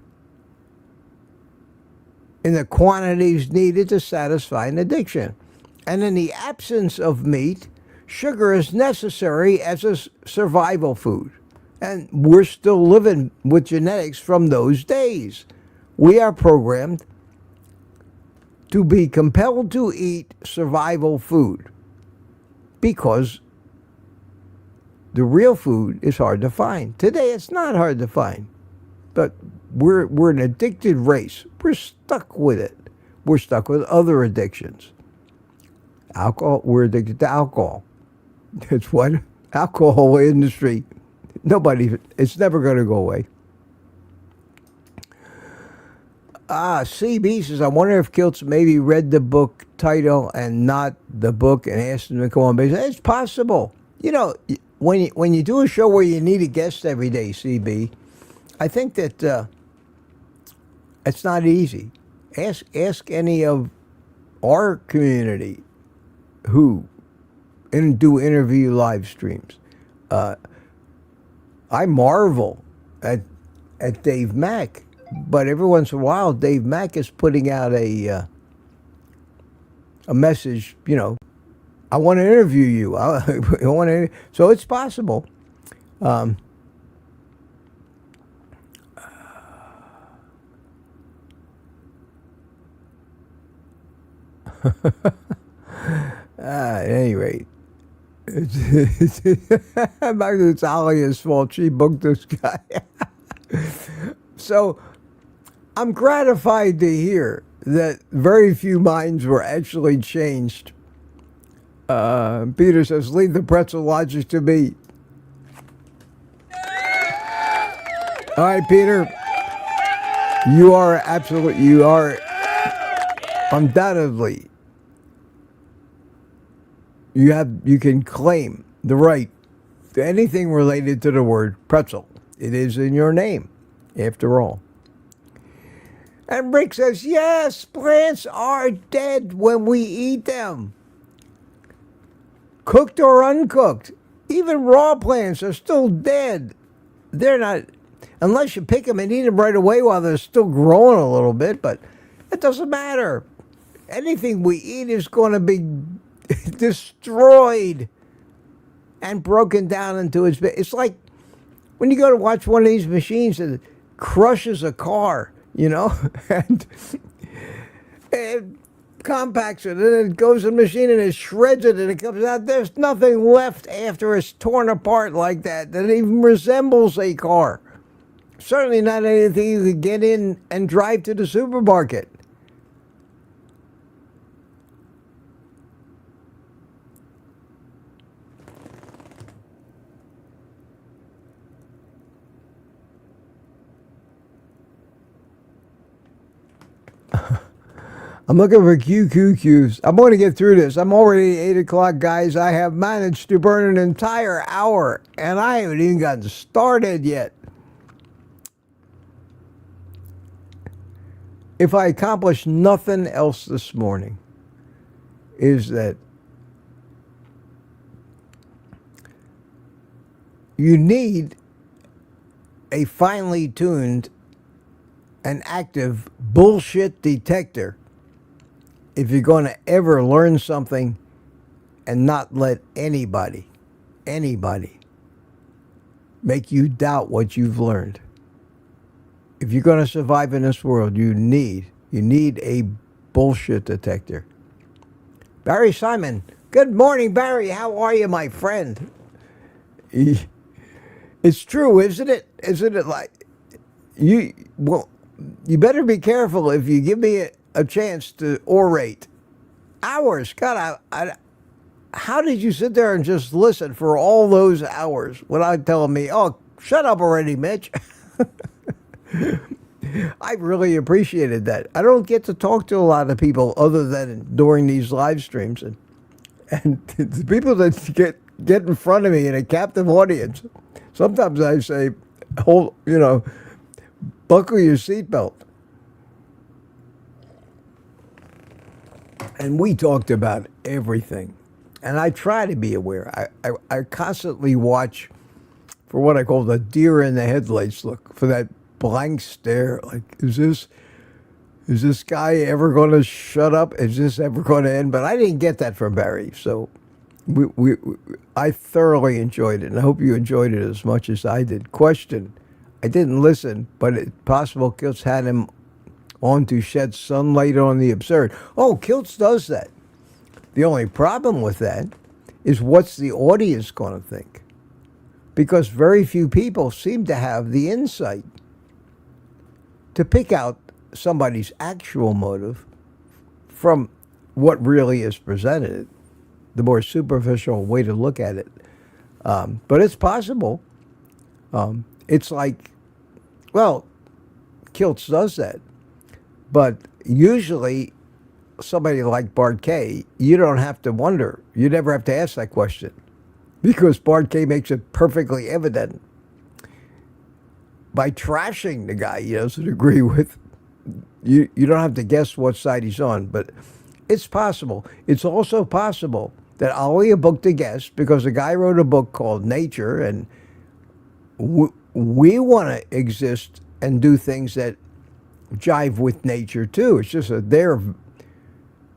in the quantities needed to satisfy an addiction. And in the absence of meat, sugar is necessary as a survival food. And we're still living with genetics from those days. We are programmed to be compelled to eat survival food because the real food is hard to find. Today it's not hard to find, but we're an addicted race. We're stuck with it. We're stuck with other addictions. Alcohol, we're addicted to alcohol. It's what? Alcohol industry. It's never going to go away. CB says, I wonder if Kiltz maybe read the book title and not the book and asked him to come on. But it's possible. You know, when you do a show where you need a guest every day, CB, I think that it's not easy. Ask any of our community who do interview live streams. I marvel at Dave Mack, but every once in a while, Dave Mack is putting out a message. You know, I want to interview you. So it's possible. At any rate, It's Alia's fault. She booked this guy. So I'm gratified to hear that very few minds were actually changed. Peter says, leave the pretzel logic to me. All right, Peter. You are undoubtedly, you can claim the right to anything related to the word pretzel. It is in your name, after all. And Rick says, yes, plants are dead when we eat them. Cooked or uncooked. Even raw plants are still dead. They're not, unless you pick them and eat them right away while they're still growing a little bit, but it doesn't matter. Anything we eat is going to be destroyed and broken down into its bit. It's like when you go to watch one of these machines that crushes a car, you know, and it compacts it, and then it goes in the machine and it shreds it, and it comes out. There's nothing left after it's torn apart like that even resembles a car. Certainly not anything you could get in and drive to the supermarket. I'm looking for QQQs. I'm going to get through this. I'm already 8 o'clock, guys. I have managed to burn an entire hour, and I haven't even gotten started yet. If I accomplish nothing else this morning, is that you need a finely tuned and active bullshit detector if you're going to ever learn something and not let anybody make you doubt what you've learned. If you're going to survive in this world, you need a bullshit detector. Barry Simon, good morning, Barry. How are you, my friend? It's true, isn't it? Isn't it like you better be careful if you give me a chance to orate. Hours. God, how did you sit there and just listen for all those hours without telling me, oh, shut up already, Mitch? I really appreciated that. I don't get to talk to a lot of people other than during these live streams. And the people that get in front of me in a captive audience, sometimes I say, buckle your seatbelt. And we talked about everything. And I try to be aware. I constantly watch for what I call the deer in the headlights look, for that blank stare. Like, is this guy ever going to shut up? Is this ever going to end? But I didn't get that from Barry. So I thoroughly enjoyed it. And I hope you enjoyed it as much as I did. Question. I didn't listen, but it's possible Kiltz had him on to shed sunlight on the absurd. Oh, Kiltz does that. The only problem with that is what's the audience going to think? Because very few people seem to have the insight to pick out somebody's actual motive from what really is presented, the more superficial way to look at it. But it's possible. It's like, well, Kiltz does that. But usually, somebody like Bart K, you don't have to wonder. You never have to ask that question. Because Bart K makes it perfectly evident by trashing the guy he doesn't agree with. You don't have to guess what side he's on. But it's possible. It's also possible that Alia booked a guest because a guy wrote a book called Nature, and we want to exist and do things that jive with nature too. It's just their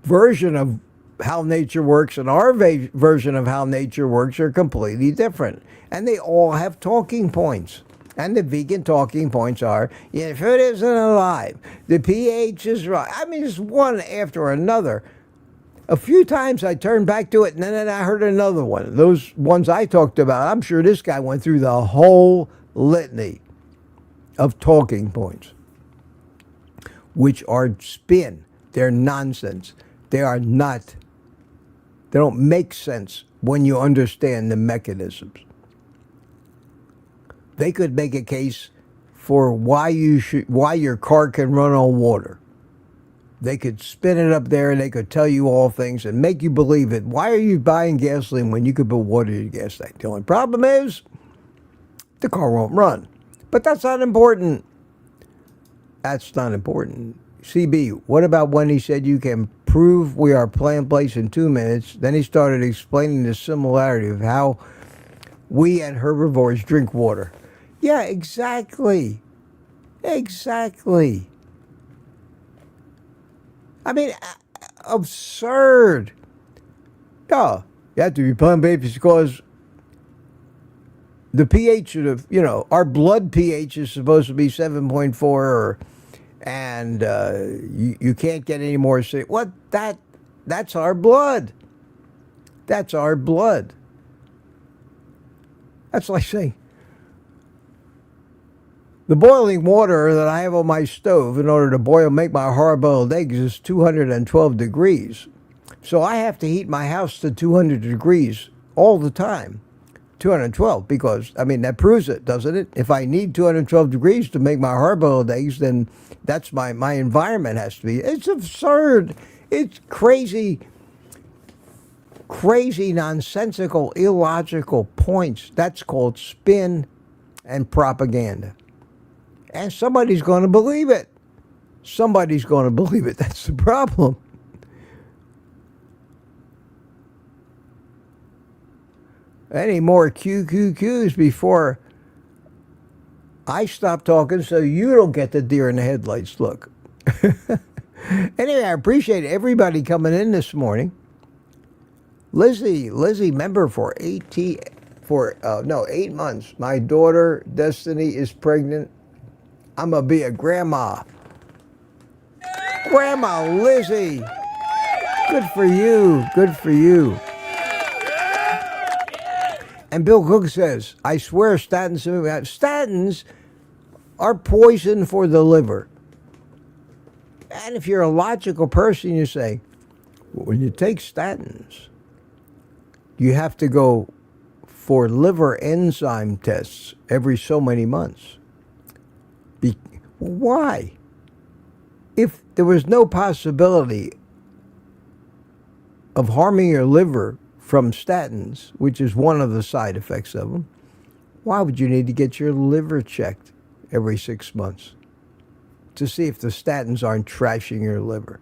version of how nature works and our version of how nature works are completely different. And they all have talking points. And the vegan talking points are, food isn't alive. The pH is right. I mean, it's one after another. A few times I turned back to it, and then I heard another one. Those ones I talked about, I'm sure this guy went through the whole litany of talking points, which are spin. They're nonsense. They are not. They don't make sense when you understand the mechanisms. They could make a case for why your car can run on water. They could spin it up there and they could tell you all things and make you believe it. Why are you buying gasoline when you could put water in your gas tank? The only problem is the car won't run. But that's not important. That's not important. CB, what about when he said you can prove we are plant-based in 2 minutes? Then he started explaining the similarity of how we and herbivores drink water. Yeah, exactly. Exactly. I mean, absurd. No, you have to be plant-based because the pH of, our blood pH is supposed to be 7.4, and you can't get any more. What? That's our blood. That's our blood. That's like saying, the boiling water that I have on my stove in order to make my hard-boiled eggs is 212 degrees. So I have to heat my house to 200 degrees all the time. 212, because, that proves it, doesn't it? If I need 212 degrees to make my hard-boiled eggs, then that's my environment has to be. It's absurd. It's crazy, nonsensical, illogical points. That's called spin and propaganda. And somebody's going to believe it. Somebody's going to believe it. That's the problem. Any more QQQs before I stop talking so you don't get the deer in the headlights look. Anyway, I appreciate everybody coming in this morning. Lizzie, member for 8 months. My daughter, Destiny, is pregnant. I'm going to be a grandma. Grandma Lizzie. Good for you. Good for you. And Bill Cook says, I swear statins are poison for the liver. And if you're a logical person, you say, when you take statins, you have to go for liver enzyme tests every so many months. Why? If there was no possibility of harming your liver from statins, which is one of the side effects of them, why would you need to get your liver checked every 6 months to see if the statins aren't trashing your liver?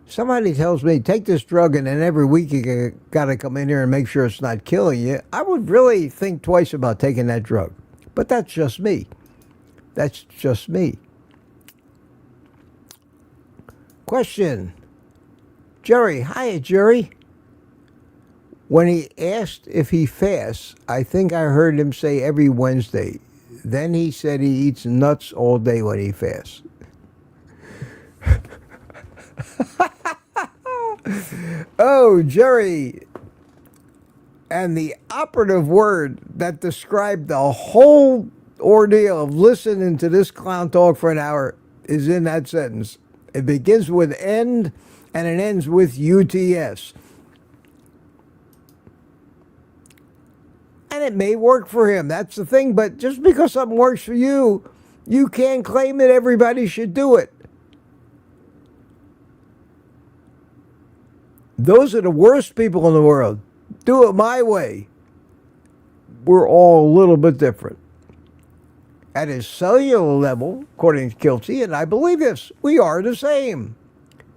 Somebody tells me, take this drug and then every week you got to come in here and make sure it's not killing you. I would really think twice about taking that drug. But that's just me. That's just me. Question. Jerry. Hiya, Jerry. When he asked if he fasts, I think I heard him say every Wednesday. Then he said he eats nuts all day when he fasts. Oh, Jerry. And the operative word that described the whole ordeal of listening to this clown talk for an hour is in that sentence. It begins with end and it ends with UTS. And it may work for him. That's the thing. But just because something works for you, you can't claim that everybody should do it. Those are the worst people in the world. Do it my way. We're all a little bit different. At a cellular level, according to Kilty, and I believe this, we are the same.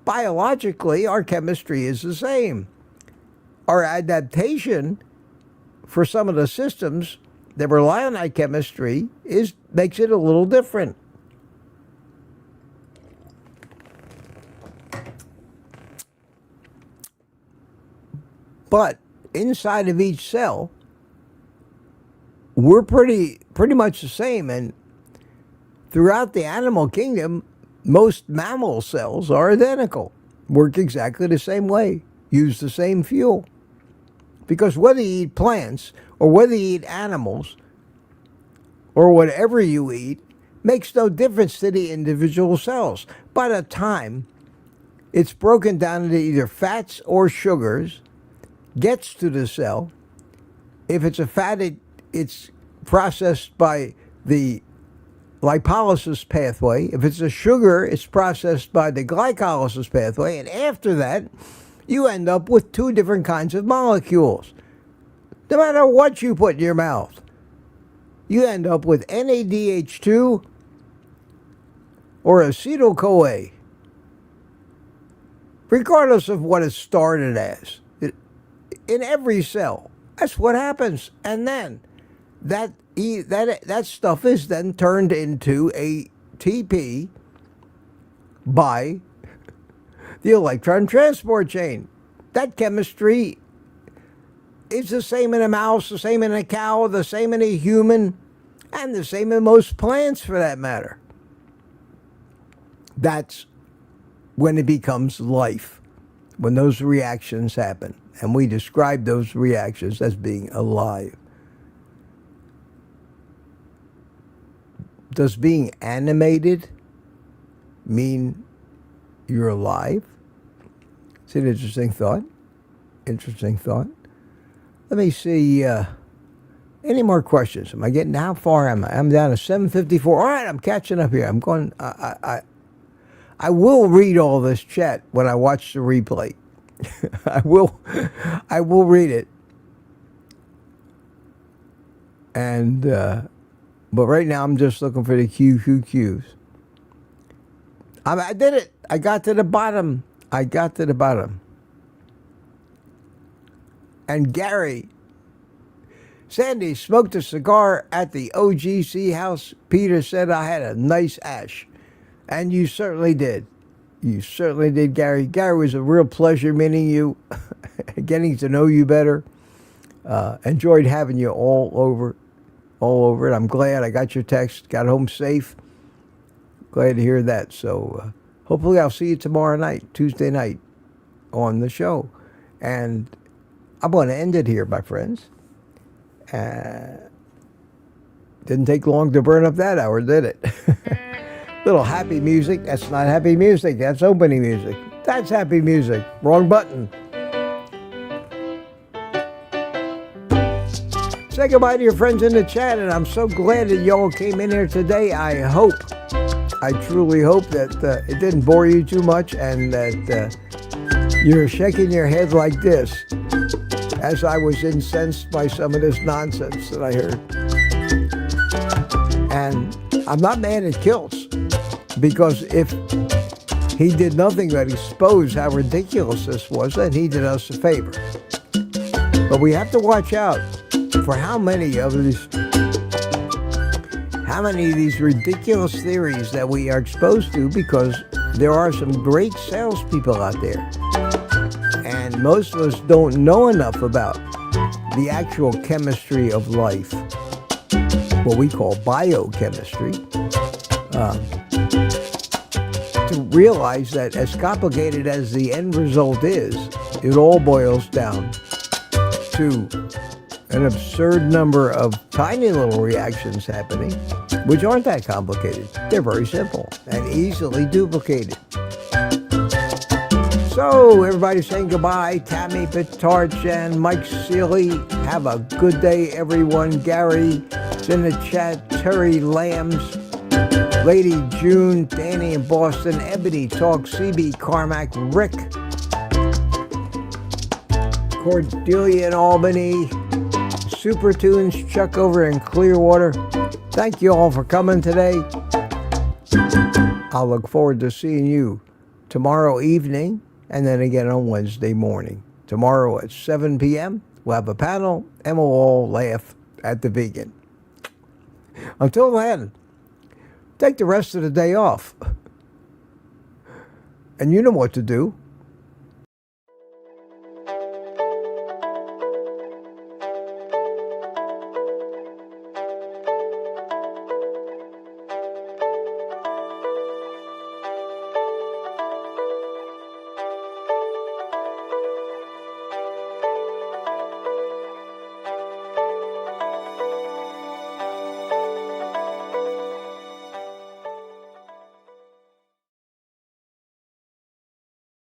Biologically, our chemistry is the same. Our adaptation for some of the systems that rely on that chemistry makes it a little different. But inside of each cell, we're pretty much the same. And throughout the animal kingdom, most mammal cells are identical. work exactly the same way, use the same fuel. Because whether you eat plants or whether you eat animals or whatever you eat makes no difference to the individual cells. By the time it's broken down into either fats or sugars, gets to the cell, if it's a fat, it's processed by the lipolysis pathway. If it's a sugar, it's processed by the glycolysis pathway. And after that, you end up with two different kinds of molecules. No matter what you put in your mouth, you end up with NADH2 or acetyl-CoA, regardless of what it started as. In every cell, that's what happens. And then that stuff is then turned into ATP by the electron transport chain. That chemistry is the same in a mouse, the same in a cow, the same in a human, and the same in most plants for that matter. That's when it becomes life, when those reactions happen. And we describe those reactions as being alive. Does being animated mean you're alive? It's an interesting thought. Interesting thought. Let me see. Any more questions? Am I getting, how far am I? I'm down to 7:54. All right, I'm catching up here. I'm going, I will read all this chat when I watch the replay. I will read it. And, but right now I'm just looking for the QQQs. I did it. I got to the bottom. And Gary, Sandy smoked a cigar at the OGC house. Peter said I had a nice ash. And you certainly did. You certainly did, Gary. Gary, was a real pleasure meeting you, getting to know you better. Enjoyed having you all over it. I'm glad I got your text, got home safe. Glad to hear that. So hopefully I'll see you tomorrow night, Tuesday night, on the show. And I'm going to end it here, my friends. Didn't take long to burn up that hour, did it? Little happy music. That's not happy music. That's opening music. That's happy music. Wrong button. Say goodbye to your friends in the chat, and I'm so glad that y'all came in here today. I truly hope that it didn't bore you too much and that you're shaking your head like this as I was incensed by some of this nonsense that I heard. And I'm not mad at Kilts, because if he did nothing but expose how ridiculous this was, then he did us a favor. But we have to watch out for how many of these ridiculous theories that we are exposed to, because there are some great salespeople out there. And most of us don't know enough about the actual chemistry of life, what we call biochemistry, to realize that as complicated as the end result is, it all boils down to an absurd number of tiny little reactions happening, which aren't that complicated. They're very simple and easily duplicated. So, everybody's saying goodbye. Tammy Pitarch and Mike Seeley. Have a good day, everyone. Gary is in the chat. Terry Lambs, Lady June, Danny in Boston, Ebony Talk, CB Carmack, Rick, Cordelia in Albany, Super Tunes, Chuck over in Clearwater. Thank you all for coming today. I'll look forward to seeing you tomorrow evening, and then again on Wednesday morning. Tomorrow at 7 p.m., we'll have a panel, and we'll all laugh at the vegan. Until then, take the rest of the day off. And you know what to do.